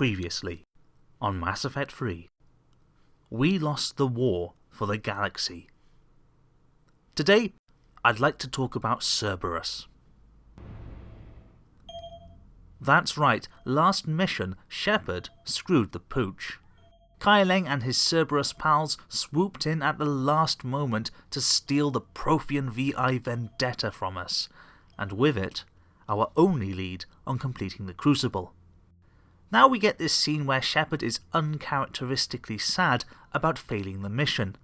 Previously, on Mass Effect 3, we lost the war for the galaxy. Today, I'd like to talk about Cerberus. That's right, last mission, Shepard screwed the pooch. Kaileng and his Cerberus pals swooped in at the last moment to steal the Prothean VI vendetta from us, and with it, our only lead on completing the Crucible. Now we get this scene where Shepard is uncharacteristically sad about failing the mission.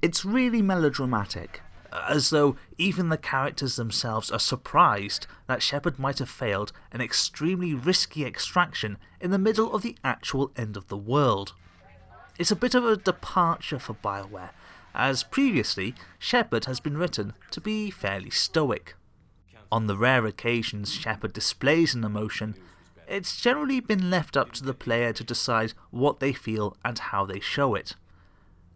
It's really melodramatic, as though even the characters themselves are surprised that Shepard might have failed an extremely risky extraction in the middle of the actual end of the world. It's a bit of a departure for BioWare, as previously Shepard has been written to be fairly stoic. On the rare occasions Shepard displays an emotion, it's generally been left up to the player to decide what they feel and how they show it.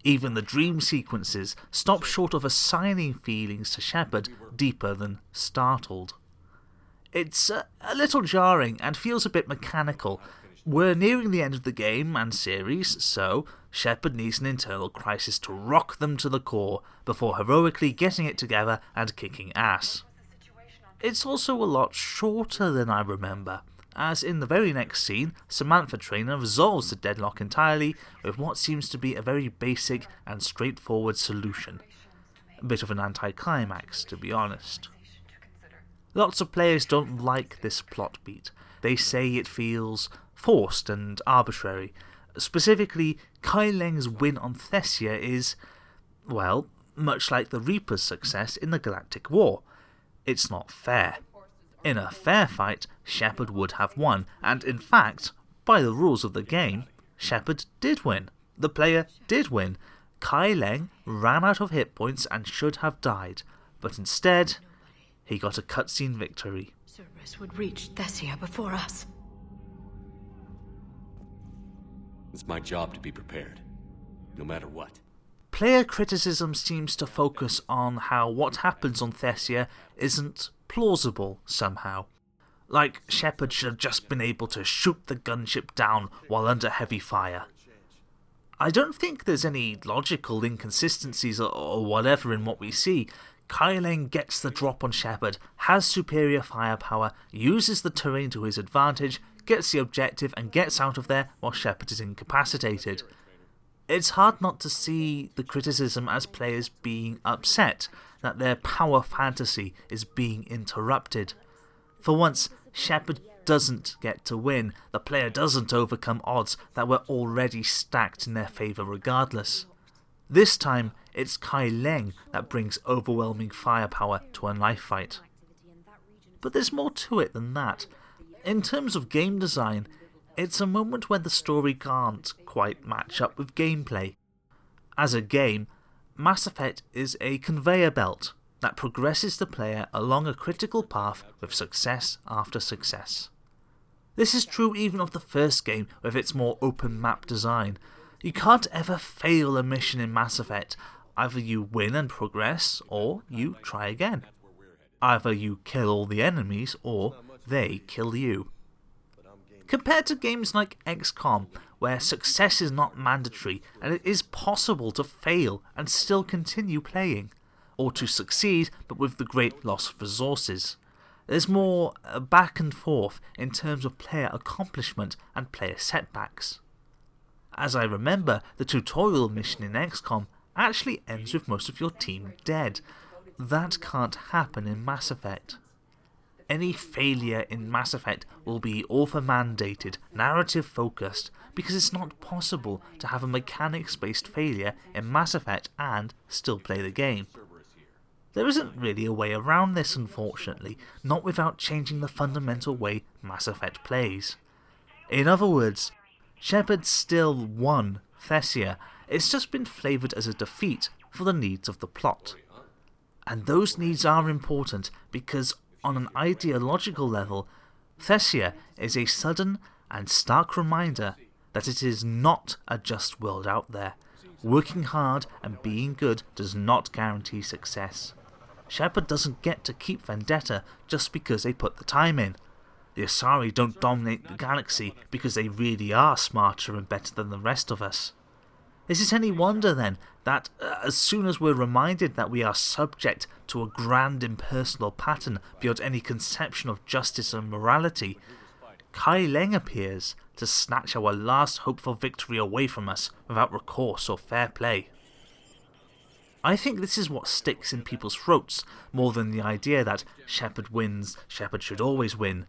Even the dream sequences stop short of assigning feelings to Shepard deeper than startled. It's a little jarring and feels a bit mechanical. We're nearing the end of the game and series, so Shepard needs an internal crisis to rock them to the core before heroically getting it together and kicking ass. It's also a lot shorter than I remember, as in the very next scene, Samantha Trainer resolves the deadlock entirely with what seems to be a very basic and straightforward solution. A bit of an anticlimax, to be honest. Lots of players don't like this plot beat. They say it feels forced and arbitrary. Specifically, Kaileng's win on Thessia is, well, much like the Reaper's success in the Galactic War. It's not fair. In a fair fight, Shepard would have won, and in fact, by the rules of the game, Shepard did win. The player did win. Kaileng ran out of hit points and should have died, but instead, he got a cutscene victory. Cerberus would reach Thessia before us. It's my job to be prepared, no matter what. Player criticism seems to focus on how what happens on Thessia isn't plausible somehow. Like Shepard should have just been able to shoot the gunship down while under heavy fire. I don't think there's any logical inconsistencies or whatever in what we see. Kaileng gets the drop on Shepard, has superior firepower, uses the terrain to his advantage, gets the objective and gets out of there while Shepard is incapacitated. It's hard not to see the criticism as players being upset that their power fantasy is being interrupted. For once, Shepard doesn't get to win. The player doesn't overcome odds that were already stacked in their favour regardless. This time, it's Kaileng that brings overwhelming firepower to a knife fight. But there's more to it than that. In terms of game design, it's a moment where the story can't quite match up with gameplay. As a game, Mass Effect is a conveyor belt that progresses the player along a critical path with success after success. This is true even of the first game with its more open map design. You can't ever fail a mission in Mass Effect. Either you win and progress, or you try again. Either you kill all the enemies, or they kill you. Compared to games like XCOM, where success is not mandatory and it is possible to fail and still continue playing, or to succeed but with the great loss of resources. There's more back and forth in terms of player accomplishment and player setbacks. As I remember, the tutorial mission in XCOM actually ends with most of your team dead. That can't happen in Mass Effect. Any failure in Mass Effect will be author-mandated, narrative-focused, because it's not possible to have a mechanics-based failure in Mass Effect and still play the game. There isn't really a way around this, unfortunately, not without changing the fundamental way Mass Effect plays. In other words, Shepard still won Thessia, it's just been flavoured as a defeat for the needs of the plot. And those needs are important because on an ideological level, Thessia is a sudden and stark reminder that it is not a just world out there. Working hard and being good does not guarantee success. Shepard doesn't get to keep Vendetta just because they put the time in. The Asari don't dominate the galaxy because they really are smarter and better than the rest of us. Is it any wonder then that as soon as we're reminded that we are subject to a grand impersonal pattern beyond any conception of justice and morality, Kai Leng appears to snatch our last hope for victory away from us without recourse or fair play? I think this is what sticks in people's throats more than the idea that Shepard wins, Shepard should always win.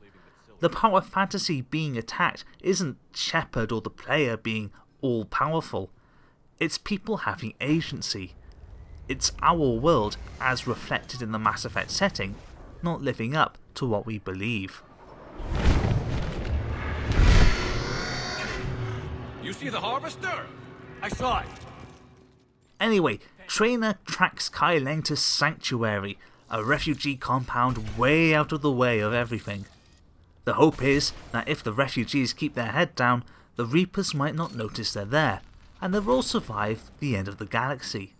The power fantasy being attacked isn't Shepard or the player being all-powerful. It's people having agency. It's our world as reflected in the Mass Effect setting, not living up to what we believe. You see the harvester? I saw it. Anyway, Traynor tracks Kai Leng to Sanctuary, a refugee compound way out of the way of everything. The hope is that if the refugees keep their head down, the Reapers might not notice they're there, and they'll all survive the end of the galaxy.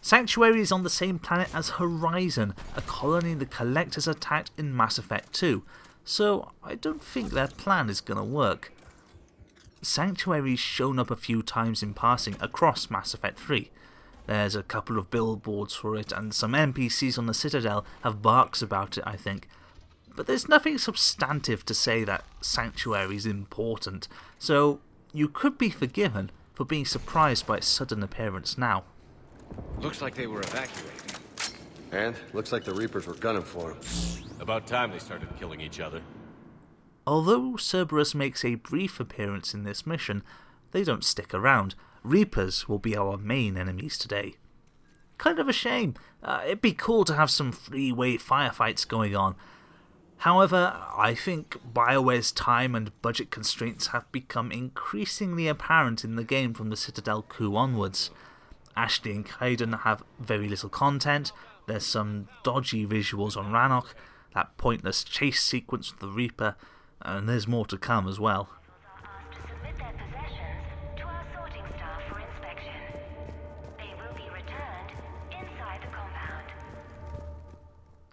Sanctuary is on the same planet as Horizon, a colony the Collectors attacked in Mass Effect 2, so I don't think their plan is gonna work. Sanctuary's shown up a few times in passing across Mass Effect 3. There's a couple of billboards for it, and some NPCs on the Citadel have barks about it, I think. But there's nothing substantive to say that Sanctuary is important, so you could be forgiven for being surprised by its sudden appearance now. Looks like they were evacuating. And looks like the Reapers were gunning for him. About time they started killing each other. Although Cerberus makes a brief appearance in this mission, they don't stick around. Reapers will be our main enemies today. Kind of a shame. It'd be cool to have some three-way firefights going on. However, I think BioWare's time and budget constraints have become increasingly apparent in the game from the Citadel coup onwards. Ashley and Kaiden have very little content, there's some dodgy visuals on Rannoch, that pointless chase sequence with the Reaper, and there's more to come as well.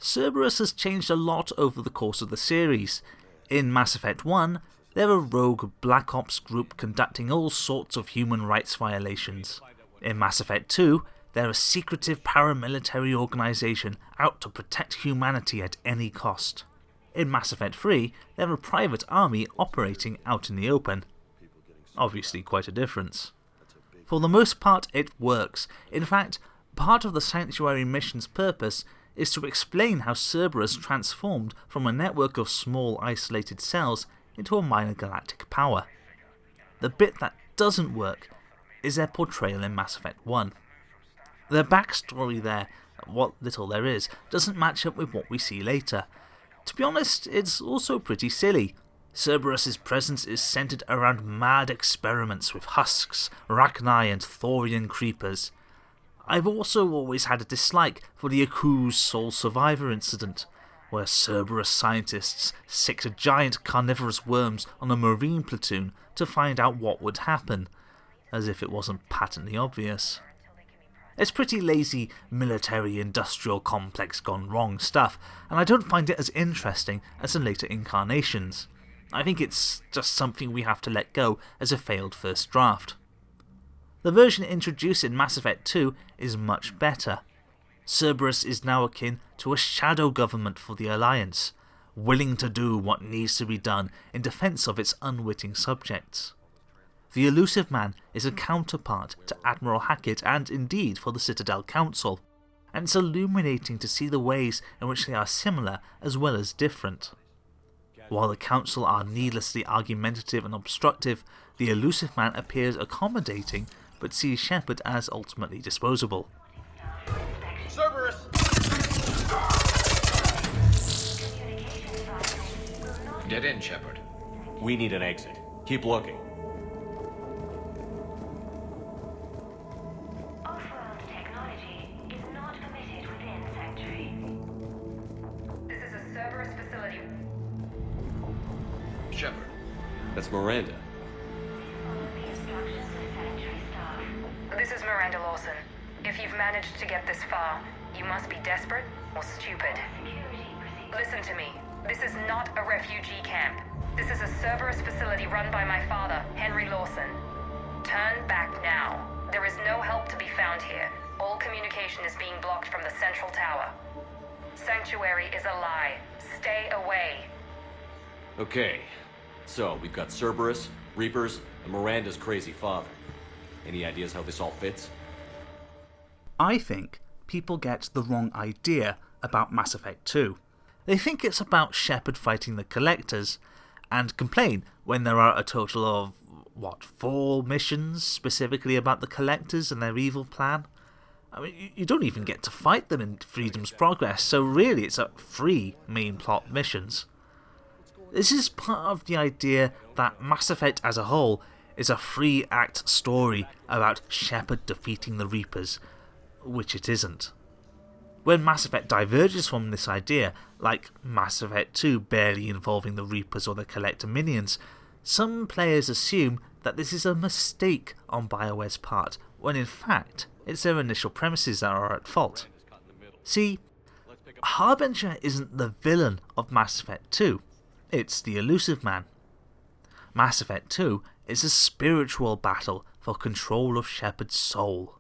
Cerberus has changed a lot over the course of the series. In Mass Effect 1, they're a rogue Black Ops group conducting all sorts of human rights violations. In Mass Effect 2, they're a secretive paramilitary organisation out to protect humanity at any cost. In Mass Effect 3, they're a private army operating out in the open. Obviously quite a difference. For the most part it works. In fact, part of the Sanctuary mission's purpose is to explain how Cerberus transformed from a network of small isolated cells into a minor galactic power. The bit that doesn't work is their portrayal in Mass Effect 1. Their backstory there, what little there is, doesn't match up with what we see later. To be honest, it's also pretty silly. Cerberus's presence is centered around mad experiments with husks, Rachni and Thorian creepers. I've also always had a dislike for the Aku's Sole Survivor incident, where Cerberus scientists sicked giant carnivorous worms on a marine platoon to find out what would happen, as if it wasn't patently obvious. It's pretty lazy military-industrial complex gone wrong stuff, and I don't find it as interesting as the later incarnations. I think it's just something we have to let go as a failed first draft. The version introduced in Mass Effect 2 is much better. Cerberus is now akin to a shadow government for the Alliance, willing to do what needs to be done in defense of its unwitting subjects. The Elusive Man is a counterpart to Admiral Hackett and indeed for the Citadel Council, and it's illuminating to see the ways in which they are similar as well as different. While the Council are needlessly argumentative and obstructive, the Elusive Man appears accommodating but sees Shepard as ultimately disposable. Cerberus! Dead end, Shepard. We need an exit. Keep looking. Off-world technology is not permitted within Sanctuary. This is a Cerberus facility. Shepard. That's Miranda. Follow the instructions of Sanctuary staff. This is Miranda Lawson. If you've managed to get this far, you must be desperate or stupid. Listen to me. This is not a refugee camp. This is a Cerberus facility run by my father, Henry Lawson. Turn back now. There is no help to be found here. All communication is being blocked from the central tower. Sanctuary is a lie. Stay away. Okay, so we've got Cerberus, Reapers, and Miranda's crazy father. Any ideas how this all fits? I think people get the wrong idea about Mass Effect 2. They think it's about Shepard fighting the Collectors, and complain when there are a total of, 4 missions specifically about the Collectors and their evil plan? I mean, you don't even get to fight them in Freedom's Progress, so really it's a free main plot missions. This is part of the idea that Mass Effect as a whole is a free-act story about Shepard defeating the Reapers, which it isn't. When Mass Effect diverges from this idea, like Mass Effect 2 barely involving the Reapers or the Collector minions, some players assume that this is a mistake on BioWare's part, when in fact it's their initial premises that are at fault. See, Harbinger isn't the villain of Mass Effect 2, it's the Elusive Man. Mass Effect 2 is a spiritual battle for control of Shepard's soul.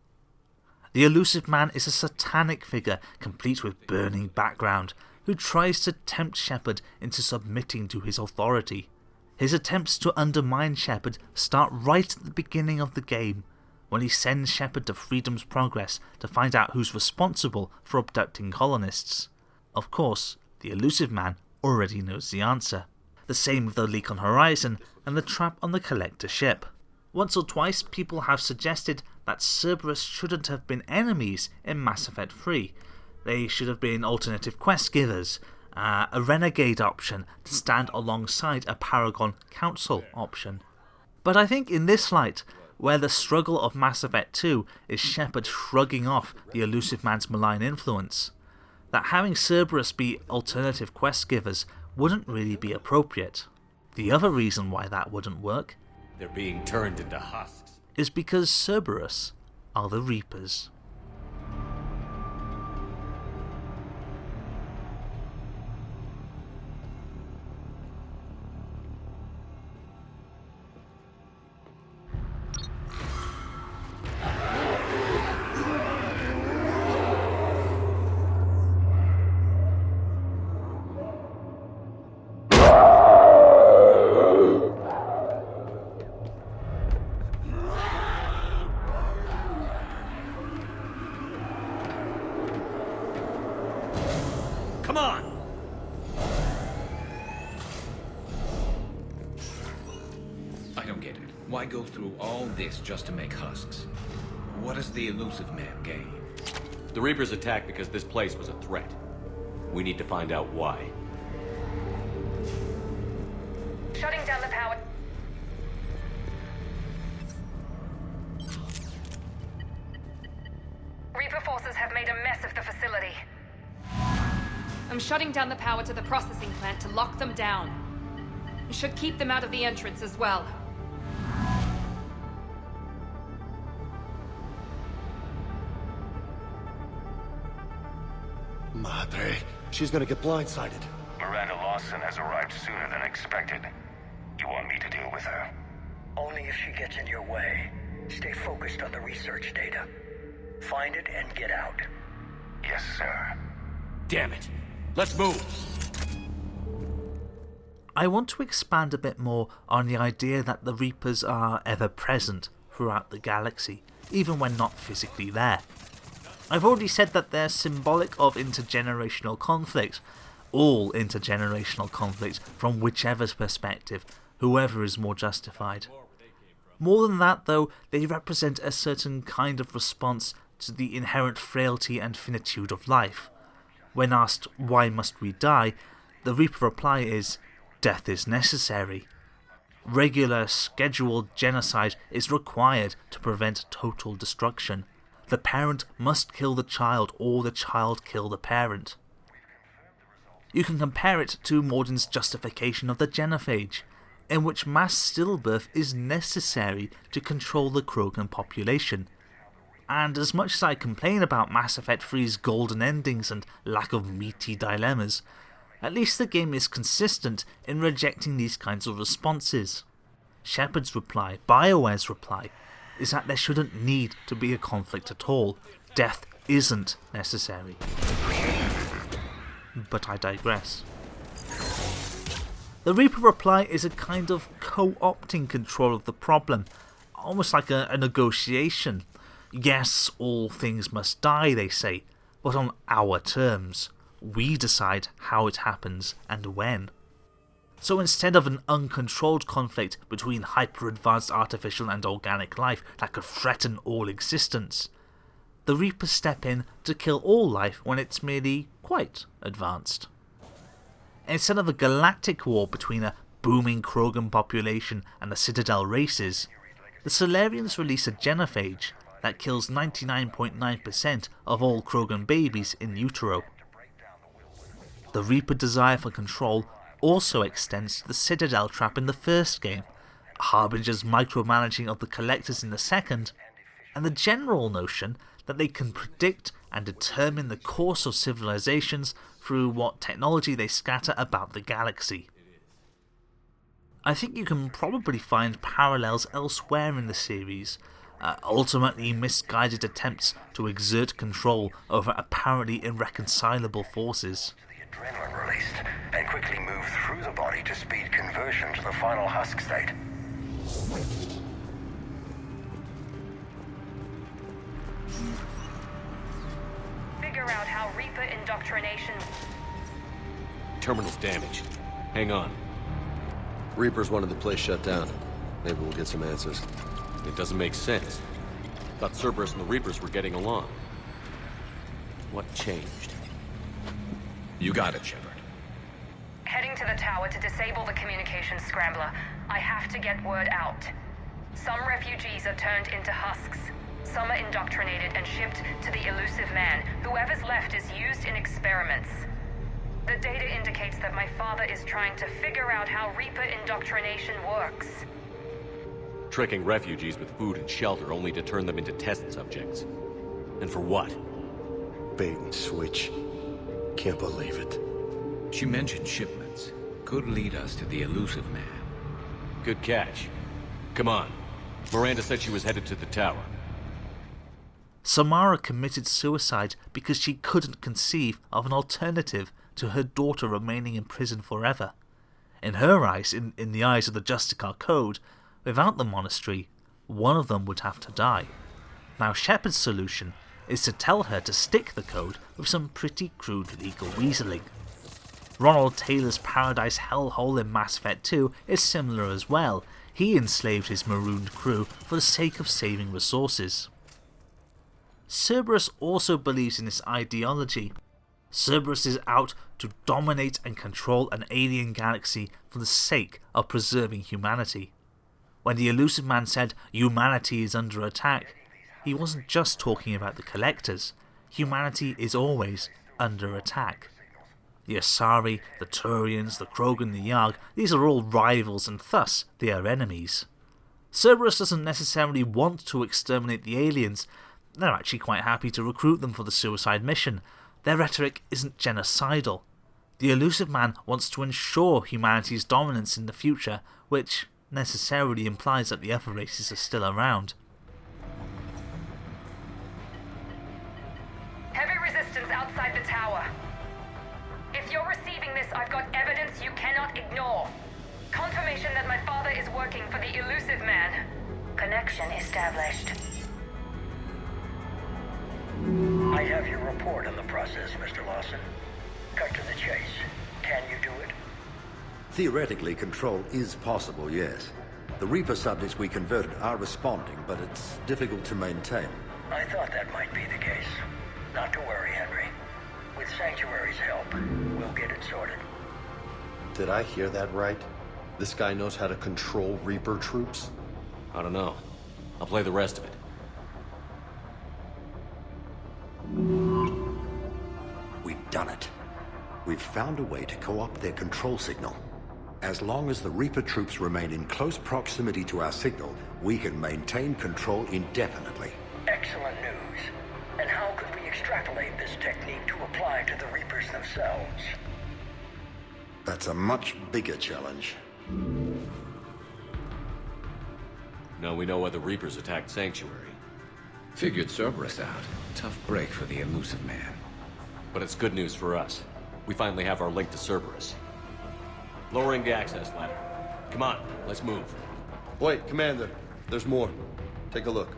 The Elusive Man is a satanic figure complete with burning background, who tries to tempt Shepard into submitting to his authority. His attempts to undermine Shepard start right at the beginning of the game, when he sends Shepard to Freedom's Progress to find out who's responsible for abducting colonists. Of course, the Elusive Man already knows the answer. The same with the leak on Horizon and the trap on the Collector ship. Once or twice people have suggested that Cerberus shouldn't have been enemies in Mass Effect 3. They should have been alternative quest givers, a renegade option to stand alongside a Paragon Council option. But I think in this light, where the struggle of Mass Effect 2 is Shepard shrugging off the Elusive Man's malign influence, that having Cerberus be alternative quest givers wouldn't really be appropriate. The other reason why that wouldn't work, They're being turned into husks. is because Cerberus are the Reapers. Come on! I don't get it. Why go through all this just to make husks? What does the Elusive Man gain? The Reapers attacked because this place was a threat. We need to find out why. Shutting down the power. Reaper forces have made a mess of the facility. I'm shutting down the power to the processing plant to lock them down. We should keep them out of the entrance as well. Madre, she's gonna get blindsided. Miranda Lawson has arrived sooner than expected. You want me to deal with her? Only if she gets in your way. Stay focused on the research data. Find it and get out. Yes, sir. Damn it! Let's move! I want to expand a bit more on the idea that the Reapers are ever present throughout the galaxy, even when not physically there. I've already said that they're symbolic of intergenerational conflict, all intergenerational conflict from whichever perspective, whoever is more justified. More than that though, they represent a certain kind of response to the inherent frailty and finitude of life. When asked, why must we die, the Reaper reply is, death is necessary. Regular, scheduled genocide is required to prevent total destruction. The parent must kill the child or the child kill the parent. You can compare it to Morden's justification of the genophage, in which mass stillbirth is necessary to control the Krogan population. And as much as I complain about Mass Effect 3's golden endings and lack of meaty dilemmas, At least the game is consistent in rejecting these kinds of responses. Shepard's reply, BioWare's reply, is that there shouldn't need to be a conflict at all. Death isn't necessary. But I digress. The Reaper reply is a kind of co-opting control of the problem, almost like a negotiation. Yes, all things must die, they say, but on our terms. We decide how it happens and when. So instead of an uncontrolled conflict between hyper-advanced artificial and organic life that could threaten all existence, the Reapers step in to kill all life when it's merely quite advanced. Instead of a galactic war between a booming Krogan population and the Citadel races, the Solarians release a genophage that kills 99.9% of all Krogan babies in utero. The Reaper desire for control also extends to the Citadel trap in the first game, Harbinger's micromanaging of the Collectors in the second, and the general notion that they can predict and determine the course of civilizations through what technology they scatter about the galaxy. I think you can probably find parallels elsewhere in the series, ultimately misguided attempts to exert control over apparently irreconcilable forces. The adrenaline released, and quickly move through the body to speed conversion to the final husk state. Figure out how Reaper indoctrination... Terminal's damaged. Hang on. Reapers wanted the place shut down. Maybe we'll get some answers. It doesn't make sense. Thought Cerberus and the Reapers were getting along. What changed? You got it, Shepard. Heading to the tower to disable the communications scrambler. I have to get word out. Some refugees are turned into husks. Some are indoctrinated and shipped to the elusive man. Whoever's left is used in experiments. The data indicates that my father is trying to figure out how Reaper indoctrination works. Tricking refugees with food and shelter only to turn them into test subjects. And for what? Bait and switch. Can't believe it. She mentioned shipments. Could lead us to the elusive man. Good catch. Come on. Miranda said she was headed to the tower. Samara committed suicide because she couldn't conceive of an alternative to her daughter remaining in prison forever. In her eyes, in the eyes of the Justicar Code, without the monastery, one of them would have to die. Now Shepard's solution is to tell her to stick the code with some pretty crude legal weaseling. Ronald Taylor's Paradise hellhole in Mass Effect 2 is similar as well. He enslaved his marooned crew for the sake of saving resources. Cerberus also believes in this ideology. Cerberus is out to dominate and control an alien galaxy for the sake of preserving humanity. When the elusive man said humanity is under attack, he wasn't just talking about the Collectors. Humanity is always under attack. The Asari, the Turians, the Krogan, the Yarg, these are all rivals and thus they are enemies. Cerberus doesn't necessarily want to exterminate the aliens. They're actually quite happy to recruit them for the suicide mission. Their rhetoric isn't genocidal. The elusive man wants to ensure humanity's dominance in the future, which necessarily implies that the other races are still around. Heavy resistance outside the tower. If you're receiving this, I've got evidence you cannot ignore. Confirmation that my father is working for the elusive man. Connection established. I have your report on the process, Mr. Lawson. Cut to the chase. Can you do it? Theoretically, control is possible, yes. The Reaper subjects we converted are responding, but it's difficult to maintain. I thought that might be the case. Not to worry, Henry. With Sanctuary's help, we'll get it sorted. Did I hear that right? This guy knows how to control Reaper troops? I don't know. I'll play the rest of it. We've done it. We've found a way to co-opt their control signal. As long as the Reaper troops remain in close proximity to our signal, we can maintain control indefinitely. Excellent news. And how could we extrapolate this technique to apply to the Reapers themselves? That's a much bigger challenge. Now we know why the Reapers attacked Sanctuary. Figured Cerberus out. Tough break for the elusive man. But it's good news for us. We finally have our link to Cerberus. Lowering the access ladder. Come on, let's move. Wait, Commander. There's more. Take a look.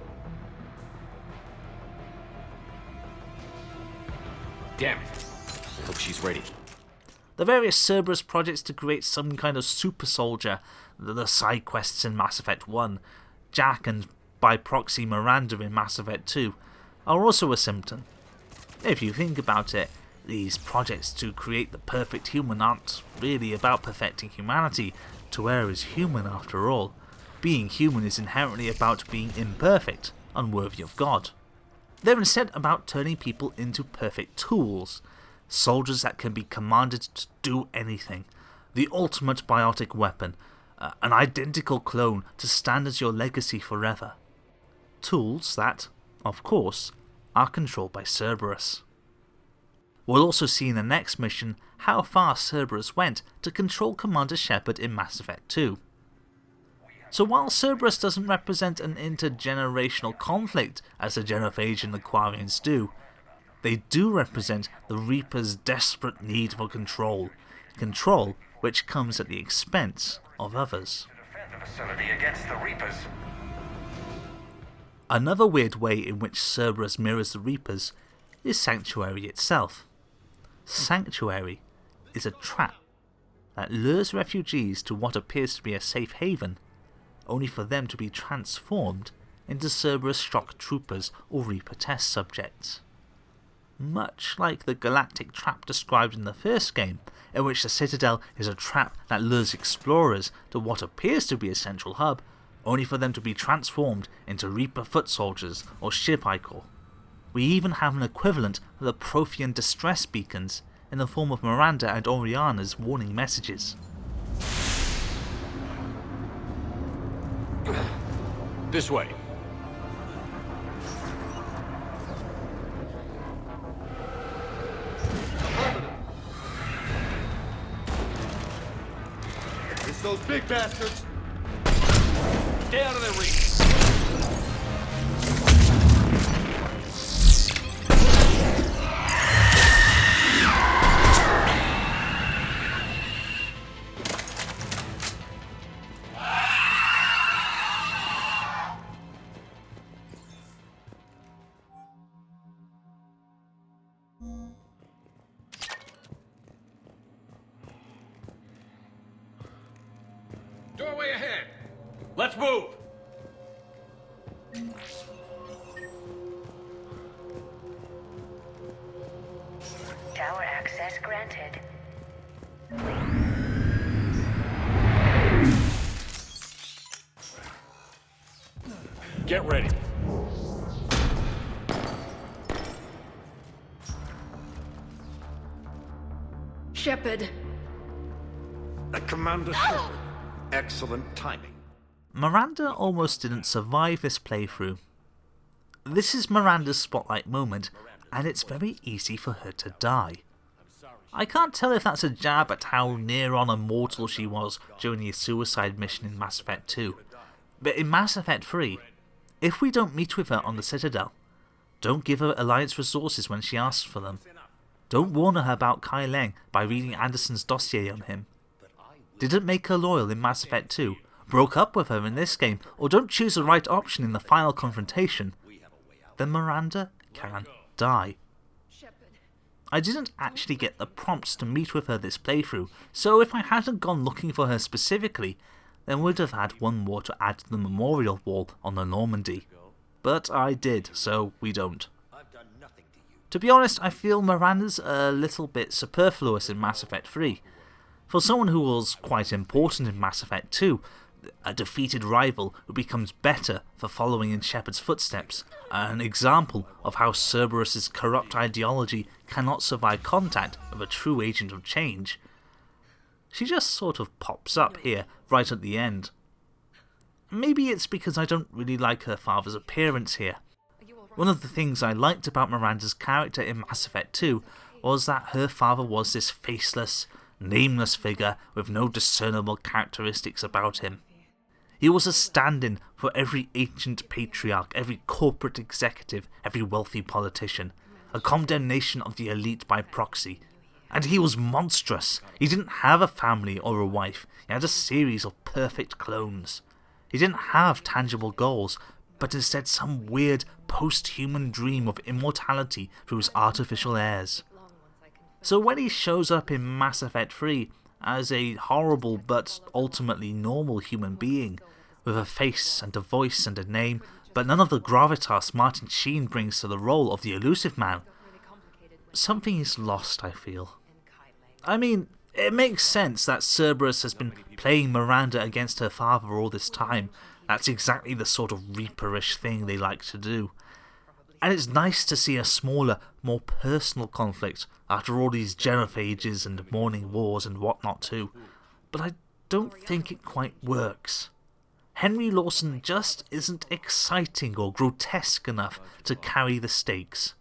Damn it. Hope she's ready. The various Cerberus projects to create some kind of super soldier, the side quests in Mass Effect 1, Jack and by proxy Miranda in Mass Effect 2, are also a symptom. If you think about it, these projects to create the perfect human aren't really about perfecting humanity. To err is human after all. Being human is inherently about being imperfect, unworthy of God. They're instead about turning people into perfect tools, soldiers that can be commanded to do anything, the ultimate biotic weapon, an identical clone to stand as your legacy forever. Tools that, of course, are controlled by Cerberus. We'll also see in the next mission how far Cerberus went to control Commander Shepard in Mass Effect 2. So while Cerberus doesn't represent an intergenerational conflict as the Genophage and the Quarians do, they do represent the Reaper's desperate need for control. Control which comes at the expense of others. Defend the facility against the Reapers. Another weird way in which Cerberus mirrors the Reapers is Sanctuary itself. Sanctuary is a trap that lures refugees to what appears to be a safe haven, only for them to be transformed into Cerberus shock troopers or Reaper test subjects. Much like the galactic trap described in the first game, in which the Citadel is a trap that lures explorers to what appears to be a central hub, only for them to be transformed into Reaper foot soldiers or ship Ichor. We even have an equivalent for the Prothean distress beacons in the form of Miranda and Oriana's warning messages. This way. It's those big bastards. Stay out of their reach. Doorway ahead! Let's move! Tower access granted. Get ready. Shepard. Commander Shepard. Excellent timing. Miranda almost didn't survive this playthrough. This is Miranda's spotlight moment, and it's very easy for her to die. I can't tell if that's a jab at how near on immortal she was during the suicide mission in Mass Effect 2. But in Mass Effect 3, if we don't meet with her on the Citadel, don't give her Alliance resources when she asks for them, don't warn her about Kai Leng by reading Anderson's dossier on him, didn't make her loyal in Mass Effect 2, broke up with her in this game, or don't choose the right option in the final confrontation, then Miranda can die. I didn't actually get the prompts to meet with her this playthrough, so if I hadn't gone looking for her specifically, then would have had one more to add to the memorial wall on the Normandy. But I did, so we don't. To be honest, I feel Miranda's a little bit superfluous in Mass Effect 3. For someone who was quite important in Mass Effect 2, a defeated rival who becomes better for following in Shepard's footsteps, an example of how Cerberus's corrupt ideology cannot survive contact of a true agent of change. She just sort of pops up here, right at the end. Maybe it's because I don't really like her father's appearance here. One of the things I liked about Miranda's character in Mass Effect 2 was that her father was this faceless, nameless figure with no discernible characteristics about him. He was a stand-in for every ancient patriarch, every corporate executive, every wealthy politician, a condemnation of the elite by proxy. And he was monstrous. He didn't have a family or a wife. He had a series of perfect clones. He didn't have tangible goals, but instead some weird post-human dream of immortality through his artificial heirs. So when he shows up in Mass Effect 3 as a horrible but ultimately normal human being, with a face and a voice and a name, but none of the gravitas Martin Sheen brings to the role of the elusive man, something is lost, I feel. I mean, it makes sense that Cerberus has been playing Miranda against her father all this time. That's exactly the sort of Reaperish thing they like to do. And it's nice to see a smaller, more personal conflict after all these genophages and morning wars and whatnot too. But I don't think it quite works. Henry Lawson just isn't exciting or grotesque enough to carry the stakes.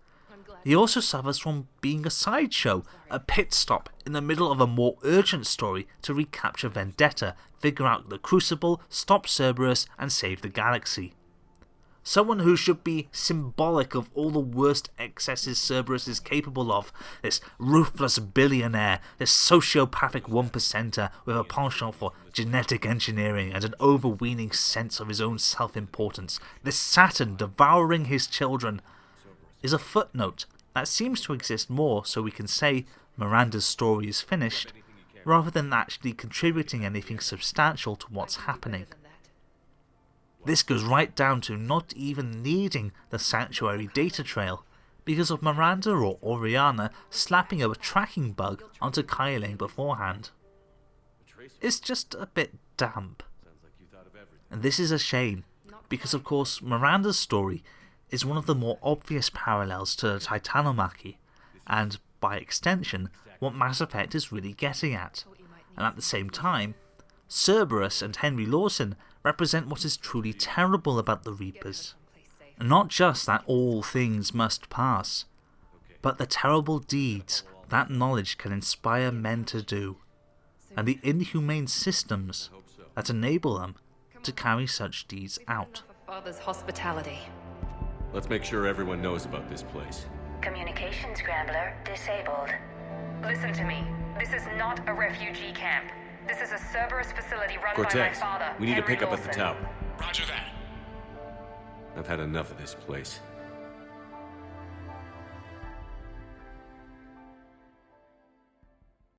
He also suffers from being a sideshow, a pit stop in the middle of a more urgent story to recapture Vendetta, figure out the Crucible, stop Cerberus, and save the galaxy. Someone who should be symbolic of all the worst excesses Cerberus is capable of, this ruthless billionaire, this sociopathic one-percenter with a penchant for genetic engineering and an overweening sense of his own self-importance, this Saturn devouring his children, is a footnote that seems to exist more so we can say Miranda's story is finished, rather than actually contributing anything substantial to what's happening. This goes right down to not even needing the Sanctuary data trail, because of Miranda or Oriana slapping a tracking bug onto Kailing beforehand. It's just a bit damp. And this is a shame, because of course Miranda's story is one of the more obvious parallels to the Titanomachy, and by extension, what Mass Effect is really getting at. And at the same time, Cerberus and Henry Lawson represent what is truly terrible about the Reapers. Not just that all things must pass, but the terrible deeds that knowledge can inspire men to do, and the inhumane systems that enable them to carry such deeds out. Father's hospitality. Let's make sure everyone knows about this place. Communication scrambler disabled. Listen to me. This is not a refugee camp. This is a Cerberus facility run by my Cortez, father, we need to Henry pick up at the Lawson. tower. Roger that. I've had enough of this place.